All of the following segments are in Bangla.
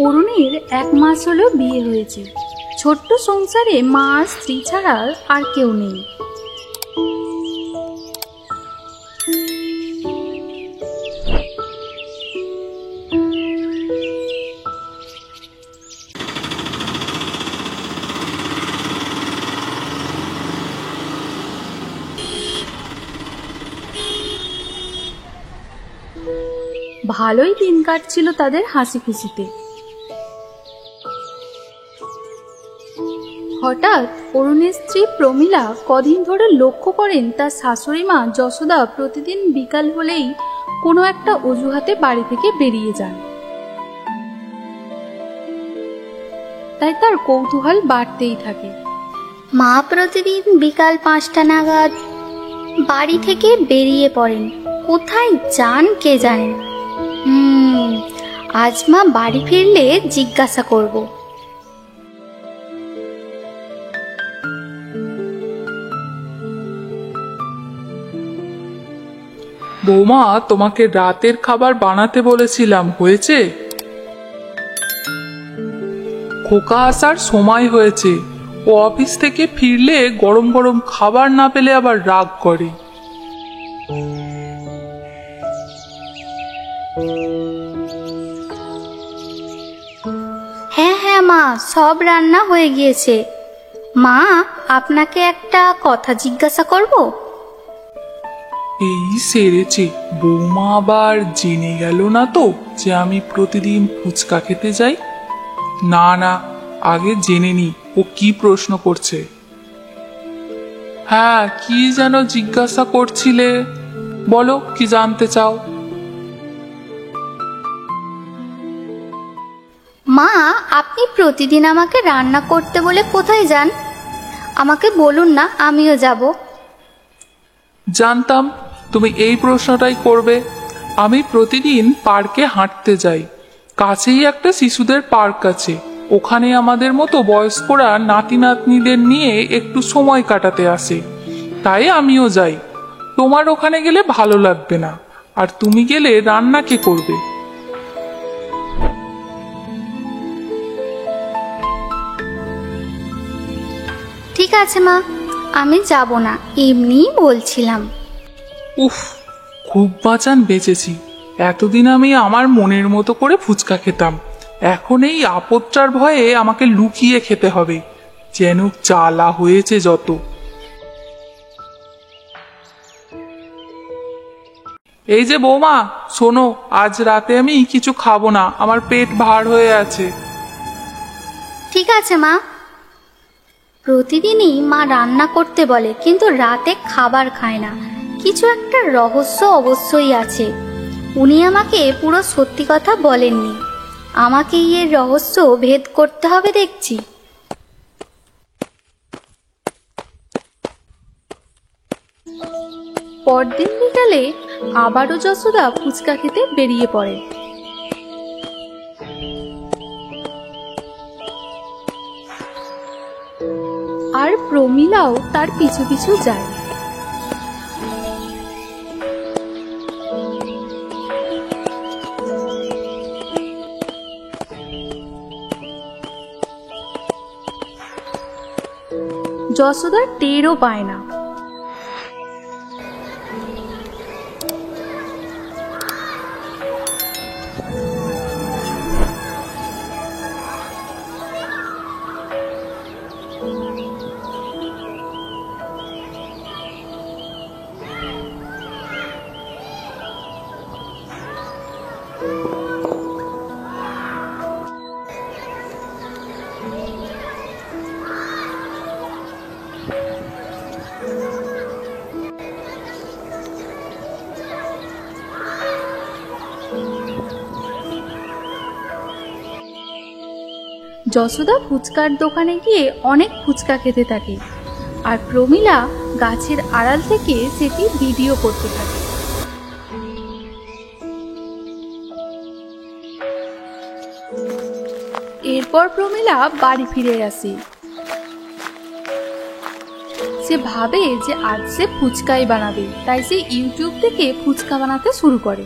অরুণীর 1 মাস হলো বিয়ে হয়েছে। ছোট্ট সংসারে মা আর স্ত্রী ছাড়া আর কেউ নেই। ভালোই দিন কাটছিল তাদের হাসি খুশিতে। হঠাৎ অরুণের স্ত্রী প্রমীলা কদিন ধরে লক্ষ্য করেন তার শাশুড়ি মা যশোদা প্রতিদিন বিকাল হলেই কোনো একটা অজুহাতে বাড়ি থেকে বেরিয়ে যান। তাই তার কৌতূহল বাড়তেই থাকে। মা প্রতিদিন বিকাল 5টা নাগাদ বাড়ি থেকে বেরিয়ে পড়েন, কোথায় যান কে জানে। আজ মা বাড়ি ফিরলে জিজ্ঞাসা করব। বৌমা, তোমাকে রাতের খাবার বানাতে বলেছিলাম, হয়েছে? খোকা আসার সময় হয়েছে, ও অফিস থেকে ফিরলে গরম গরম খাবার না পেলে আবার রাগ করে। হ্যাঁ মা, সব রান্না হয়ে গিয়েছে। মা, আপনাকে একটা কথা জিজ্ঞাসা করব? এই সেরেছে, বৌমা আবার জেনে গেল না তো যে আমি প্রতিদিন ফুচকা খেতে যাই? না না, আগে জেনে নি ও কি প্রশ্ন করছে। হ্যাঁ, কি যেন জিজ্ঞাসা করছিলে, বলো কি জানতে চাও? মা, আপনি প্রতিদিন আমাকে রান্না করতে বলে কোথায় যান? আমাকে বলুন না, আমিও যাব। জানতাম তুমি এই প্রশ্নটাই করবে। আমি প্রতিদিন পার্কে হাঁটতে যাই। কাছেই একটা শিশুদের পার্ক আছে, ওখানে আমাদের মতো বয়স্করা নাতি নাতনিদের নিয়ে একটু সময় কাটাতে আসে, তাই আমিও যাই। তোমার ওখানে গেলে ভালো লাগবে না, আর তুমি গেলে রান্না কে করবে? ঠিক আছে মা, আমি যাব না, এমনিই বলছিলাম। উফ, খুব বাঁচান বেঁচেছি। এতদিন আমি আমার মনের মতো করে ফুচকা খেতাম, এখন এই আপদটার ভয়ে আমাকে লুকিয়ে খেতে হবে। যেন জ্বালা হয়েছে যত। এই যে বৌমা, শোনো, আজ রাতে আমি কিছু খাবো না, আমার পেট ভার হয়ে আছে। ঠিক আছে মা। প্রতিদিনই মা রান্না করতে বলে, কিন্তু রাতে খাবার খায় না। কিছু একটা রহস্য অবশ্যই আছে। উনি আমাকে পুরো সত্যি কথা বলেননি, আমাকেই এর রহস্য ভেদ করতে হবে দেখছি। পরদিন বিকালে আবারও যশোদা ফুচকা খেতে বেরিয়ে পড়ে। আর প্রমীলাও তার পিছু পিছু যায়। যশোদা টেরও পায় না। যশোদা ফুচকার দোকানে গিয়ে অনেক ফুচকা খেতে থাকে, আর প্রমীলা গাছের আড়াল থেকে সেটি ভিডিও করতে থাকে। এরপর প্রমীলা বাড়ি ফিরে আসে। সে ভাবে যে আজ সে ফুচকাই বানাবে, তাই সে ইউটিউব থেকে ফুচকা বানাতে শুরু করে।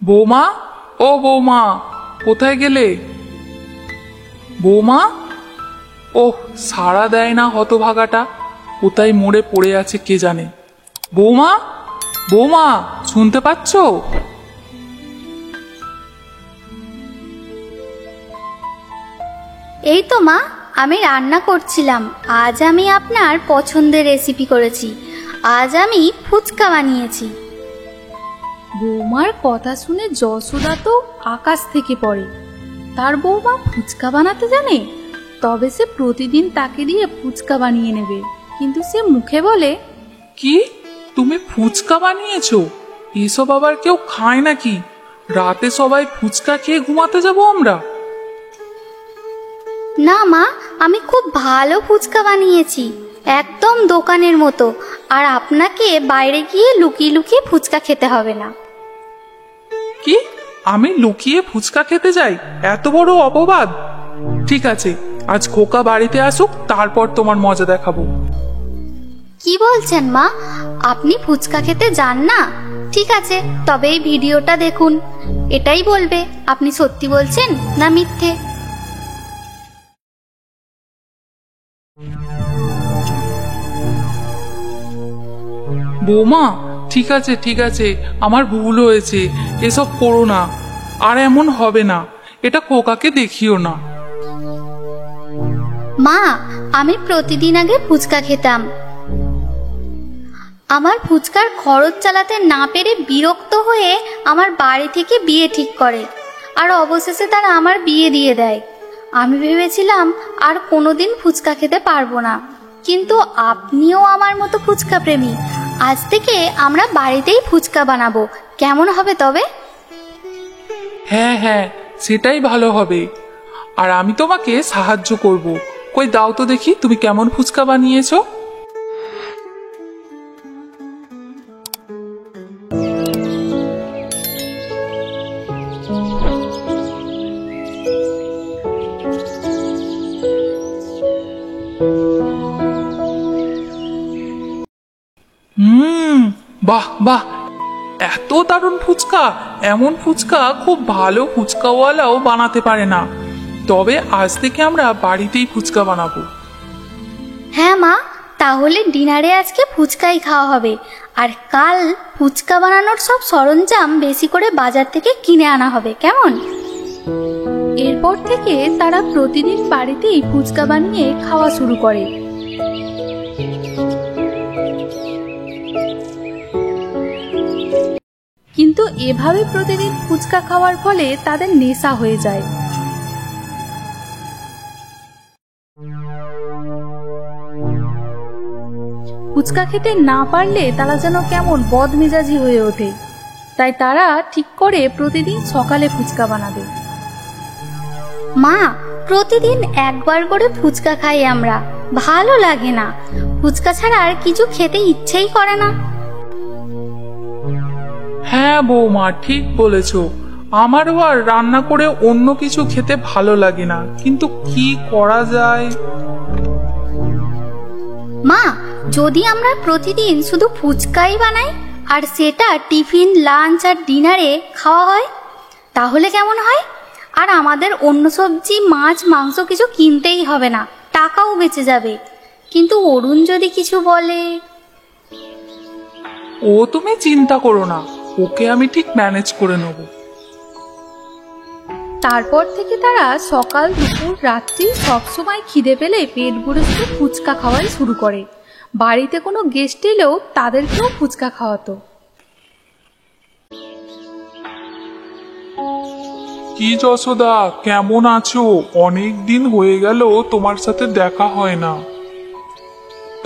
বৌমা, ও বৌমা, কোথায় গেলে? বৌমা, ওহ, সাড়া দেয় না হতভাগাটা, কোথায় মরে পড়ে আছে কে জানে। বৌমা, বৌমা, শুনতে পাচ্ছ? এই তো মা, আমি রান্না করছিলাম। আজ আমি আপনার পছন্দের রেসিপি করেছি। আজ আমি ফুচকা বানিয়েছি। বৌমার কথা শুনে যশোদা তো আকাশ থেকে পড়ে। তার বৌমা ফুচকা বানাতে জানে, তবে সে প্রতিদিন তাকে দিয়ে ফুচকা বানিয়ে নেবে। কিন্তু সে মুখে বলে, কি, তুমি ফুচকা বানিয়েছো? এসব আবার কেউ খায় নাকি? রাতে সবাই ফুচকা খেয়ে ঘুমাতে যাবো আমরা? না মা, আমি খুব ভালো ফুচকা বানিয়েছি, একদম দোকানের মতো। আর আপনাকে বাইরে গিয়ে লুকিয়ে লুকিয়ে ফুচকা খেতে হবে না। কি, আমি লুকিয়ে ফুচকা খেতে যাই? এত বড় অপবাদ! ঠিক আছে, আজ খোকা বাড়িতে আসুক, তারপর তোমার মজা দেখাবো। কি বলছেন মা? আপনি ফুচকা খেতে যান না? ঠিক আছে, তবে এই ভিডিওটা দেখুন, এটাই বলবে আপনি সত্যি বলছেন না মিথ্যে। বৌমা, ঠিক আছে ঠিক আছে, আমার ভুল হয়েছে, এসব করো না, আর এমন হবে না। এটা খোকাকে দেখিও না। মা, আমি প্রতিদিন আগে ফুচকা খেতাম। আমার ফুচকার খরচ চালাতে না পেরে বিরক্ত হয়ে আমার বাড়ি থেকে বিয়ে ঠিক করে, আর অবশেষে তারা আমার বিয়ে দিয়ে দেয়। আমি ভেবেছিলাম আর কোনোদিন ফুচকা খেতে পারবো না, কিন্তু আপনিও আমার মতো ফুচকা প্রেমী। আজ থেকে আমরা বাড়িতেই ফুচকা বানাবো, কেমন হবে তবে? হ্যাঁ হ্যাঁ, সেটাই ভালো হবে। আর আমি তোমাকে সাহায্য করব। কই দাও তো দেখি তুমি কেমন ফুচকা বানিয়েছো। বাহ বাহ, এত দারুণ ফুচকা! এমন ফুচকা খুব ভালো ফুচকাওয়ালাও বানাতে পারে না। তবে আজ থেকে আমরা বাড়িতেই ফুচকা বানাবো। হ্যাঁ মা, তাহলে ডিনারে আজকে ফুচকাই খাওয়া হবে। আর কাল ফুচকা বানানোর সব সরঞ্জাম বেশি করে বাজার থেকে কিনে আনা হবে, কেমন? এরপর থেকে তারা প্রতিদিন বাড়িতেই ফুচকা বানিয়ে খাওয়া শুরু করে। কিন্তু এভাবে প্রতিদিন ফুচকা খাওয়ার ফলে তাদের নেশা হয়ে যায়। ফুচকা খেতে না পারলে তারা যেন কেমন বদমেজাজি হয়ে ওঠে। তাই তারা ঠিক করে প্রতিদিন সকালে ফুচকা বানাবে। মা, প্রতিদিন একবার করে ফুচকা খাই আমরা, ভালো লাগে না। ফুচকা ছাড়া আর কিছু খেতে ইচ্ছেই করে না। হ্যাঁ বৌমা, ঠিক বলেছো। আমারও আর রান্না করে অন্য কিছু খেতে ভালো লাগে না, কিন্তু কি করা যায়? মা, যদি আমরা প্রতিদিন শুধু ফুচকাই বানাই আর সেটা টিফিন, লাঞ্চ আর ডিনারে খাওয়া হয়, তাহলে কেমন হয়? আর আমাদের অন্য সবজি, মাছ, মাংস কিছু কিনতেই হবে না, টাকাও বেঁচে যাবে। কিন্তু অরুণ যদি কিছু বলে? ও তুমি চিন্তা করো না, ওকে আমি ঠিক ম্যানেজ করে নেব। তারপর থেকে তারা সকাল, দুপুর, রাত্রি সবসময় খিদে পেলে পেট ভরে শুধু ফুচকা খাওয়াই শুরু করে। বাড়িতে কোনো গেস্ট এলেও তাদেরকেও ফুচকা খাওয়াতো। কি যশোদা, কেমন আছো? অনেক দিন হয়ে গেল তোমার সাথে দেখা হয় না,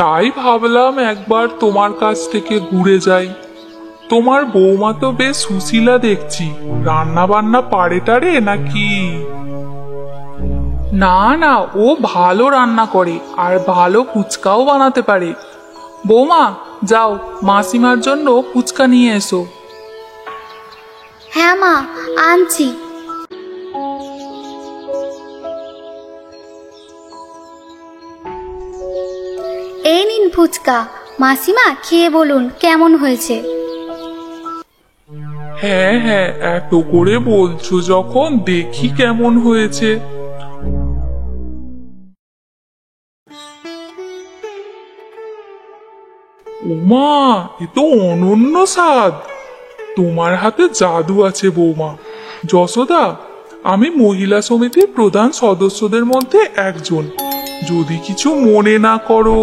তাই ভাবলাম একবার তোমার কাছ থেকে ঘুরে যাই। তোমার বৌমা তো বেশ সুশীলা দেখছি, রান্না বান্না পারে টারে নাকি? না না, ও ভালো রান্না করে আর ভালো ফুচকাও বানাতে পারে। বৌমা, যাও মাসিমার জন্য ফুচকা নিয়ে এসো। হ্যাঁ মা, আনছি। ফুচকা। মাসিমা, খেয়ে বলুন কেমন হয়েছে। হ্যাঁ হ্যাঁ, এত করে বলছো যখন দেখি কেমন হয়েছে। উমা, এ তো অনন্য স্বাদ। তোমার হাতে জাদু আছে বৌমা। যশোদা, আমি মহিলা সমিতির প্রধান সদস্যদের মধ্যে একজন। যদি কিছু মনে না করো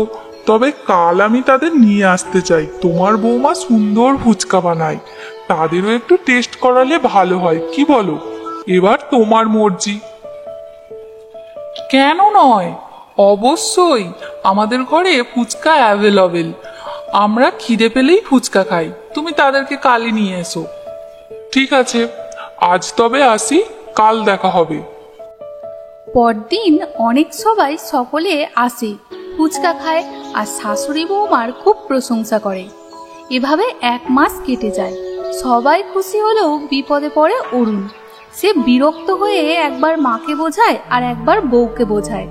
তবে কাল আমি তাদের নিয়ে আসতে চাই। তোমার বৌমা সুন্দর ফুচকা বানায়, তাদেরও একটু টেস্ট করালে ভালো হয়, কি বলো? এবার তোমার মর্জি। কেন নয়, অবশ্যই। আমাদের ঘরে ফুচকা অ্যাভেলেবেল। আমরা খিদে পেলেই ফুচকা খাই। তুমি তাদেরকে কালই নিয়ে এসো। ঠিক আছে, আজ তবে আসি, কাল দেখা হবে। পরদিন অনেক সবাই সকলে আসে, ফুচকা খায় আর শাশুড়ি বৌমার খুব প্রশংসা করে। এভাবে 1 মাস কেটে যায়। সবাই খুশি হলেও বিপদে পড়ে অরুণ। সে বিরক্ত হয়ে একবার মাকে বোঝায় আর একবার বউকে বোঝায়,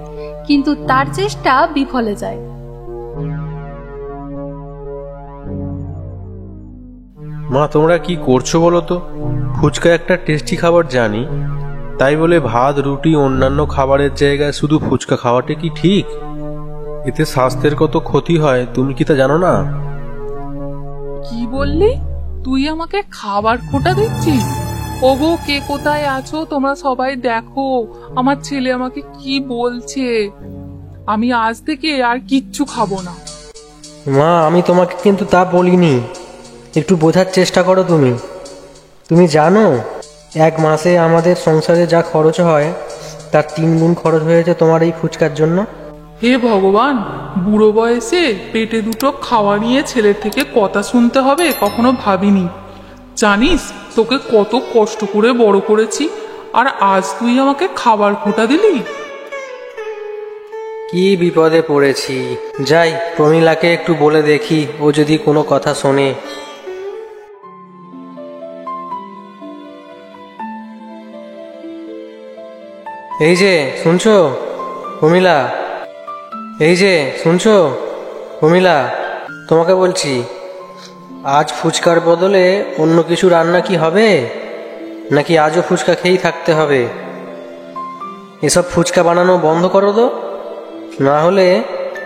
কিন্তু তার চেষ্টা বিফলে যায়। মা, তোমরা কি করছো বলো তো? ফুচকা একটা টেস্টি খাবার জানি, তাই বলে ভাত রুটি অন্যান্য খাবারের জায়গায় শুধু ফুচকা খাওয়াটা কি ঠিক? এতে স্বাস্থ্যের কত ক্ষতি হয় তুমি কি তা জানো না? কি বললি? তুই আমাকে খাবার খোটা দিচ্ছিস? ওগো, কে কোথায় আছো তোমরা সবাই দেখো, আমার ছেলে আমাকে কি বলছে। আমি আজ থেকে আর কিচ্ছু খাবো না। মা, আমি তোমাকে কিন্তু তা বলিনি। একটু বোঝার চেষ্টা করো। তুমি জানো 1 মাসে আমাদের সংসারে যা খরচ হয় তার 3 গুণ খরচ হয়েছে তোমার এই ফুচকার জন্য। হে ভগবান, বুড়ো বয়সে পেটে দুটো খাওয়া নিয়ে ছেলের থেকে কথা শুনতে হবে কখনো ভাবিনি। জানিস তোকে কত কষ্ট করে বড় করেছি, আর আজ তুই আমাকে খাবার খোটা দিলি? কি বিপদে পড়েছি। যাই, প্রমীলাকে একটু বলে দেখি, ও যদি কোনো কথা শোনে। এই যে শুনছো প্রমীলা? এই যে শুনছো প্রমীলা? তোমাকে বলছি, আজ ফুচকার বদলে অন্য কিছু রান্না কি হবে, নাকি আজও ফুচকা খেয়েই থাকতে হবে? এসব ফুচকা বানানো বন্ধ করো তো, না হলে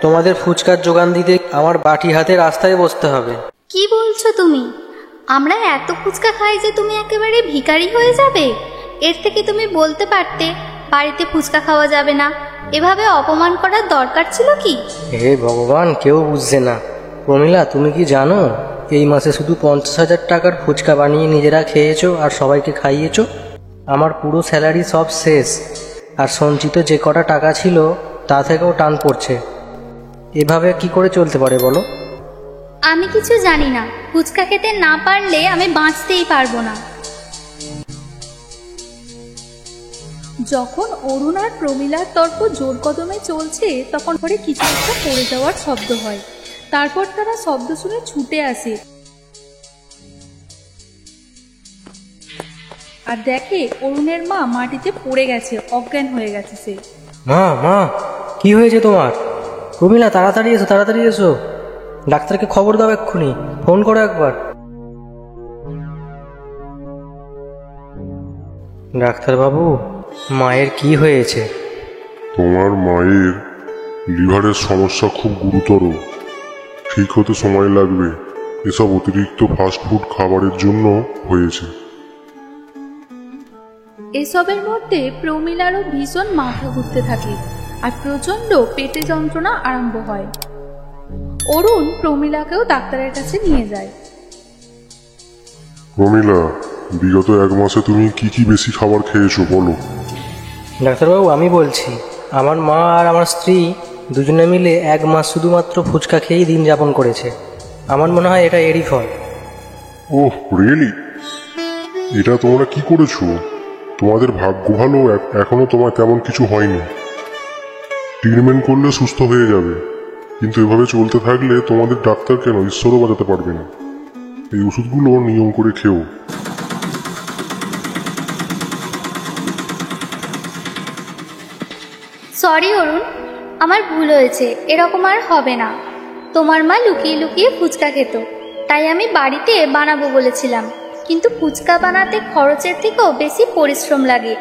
তোমাদের ফুচকার যোগান দিতে আমার বাটি হাতে রাস্তায় বসতে হবে। কি বলছো তুমি? আমরা এত ফুচকা খাই যে তুমি একেবারে ভিখারি হয়ে যাবে। এর থেকে তুমি বলতে পারতে বাড়িতে ফুচকা খাওয়া যাবে না। এভাবে অপমান করার দরকার ছিল কি? হে ভগবান, কেউ বুঝছে না। প্রমীলা, তুমি কি জানো এই মাসে শুধু 50,000 টাকার ফুচকা বানিয়ে নিজেরা খেয়েছো আর সবাইকে খাইয়েছো? আমার পুরো স্যালারি সব শেষ, আর সঞ্চিত যে কটা টাকা ছিল তা থেকেও টান পড়ছে। এভাবে কি করে চলতে পারে বলো? আমি কিছু জানি না। ফুচকা খেতে না পারলে আমি বাঁচতেই পারবো না। যখন অরুণ আর প্রমীলার তর্ক জোর কদমে চলছে, তখন ঘরে কিছু একটা পড়ে যাওয়ার শব্দ হয়। তারপর তারা শব্দ শুনে ছুটে আসে আর দেখে অরুণের মা মাটিতে পড়ে গেছে, অজ্ঞান হয়ে গেছে সে। মা, কি হয়েছে তোমার? প্রমীলা, তাড়াতাড়ি এসো, তাড়াতাড়ি এসো। ডাক্তারকে খবর দাও, এক্ষুনি ফোন করো একবার। ডাক্তারবাবু, মায়ের কি হয়েছে? তোমার মায়ের লিভারের সমস্যা খুব গুরুতর, ঠিক হতে সময় লাগবে। এসব অতিরিক্ত ফাস্টফুড খাবারের জন্য হয়েছে। এসবের মধ্যে প্রমীলারও ভীষণ মাথা ঘুরতে থাকে আর প্রচন্ড পেটে যন্ত্রণা আরম্ভ হয়। অরুণ প্রমীলাকেও ডাক্তারের কাছে নিয়ে যায়। প্রমীলা, বিগত 1 মাসে তুমি কি বেশি খাবার খেয়েছো বলো? ডাক্তারবাবু, আমি বলছি, আমার মা আর আমার স্ত্রী দুজনে মিলে 1 মাস শুধুমাত্র ফুচকা খেয়েই দিন যাপন করেছে। আমার মনে হয় এটা এরই ফল। Oh really? এটা তোমরা কি করেছো? তোমাদের ভাগ্য ভালো, এখনো তোমার তেমন কিছু হয়নি। ট্রিটমেন্ট করলে সুস্থ হয়ে যাবে, কিন্তু এভাবে চলতে থাকলে তোমাদের ডাক্তার কেন, ঈশ্বরও বাঁচাতে পারবে না। এই ওষুধগুলো নিয়ম করে খেও। সরি অরুণ, আমার ভুল হয়েছে। এরকম আর হবে না। তোমার মা লুকিয়ে লুকিয়ে ফুচকা খেত, তাই আমি বাড়িতে বানাবো বলেছিলাম, কিন্তু ফুচকা বানাতে খরচের থেকেও বেশি পরিশ্রম লাগে,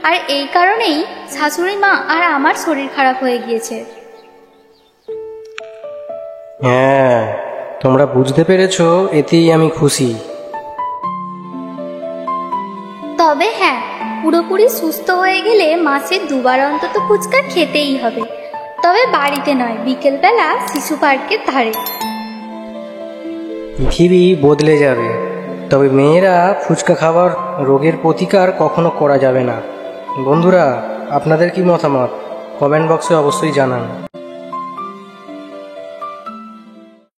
আর এই কারণেই শাশুড়ি মা আর আমার শরীর খারাপ হয়ে গিয়েছে। হ্যাঁ, তোমরা বুঝতে পেরেছো, এতেই আমি খুশি। তবে হ্যাঁ, পুরোপুরি সুস্থ হয়ে গেলে মাসে 2 বার অন্তত ফুচকা খেতেই হবে, তবে বাড়িতে নয়, বিকেলবেলা শিশু পার্কের ধারে। পৃথিবী বদলে যাবে, তবে মেয়েরা ফুচকা খাবার রোগের প্রতিকার কখনো করা যাবে না। বন্ধুরা, আপনাদের কি মতামত কমেন্ট বক্সে অবশ্যই জানান।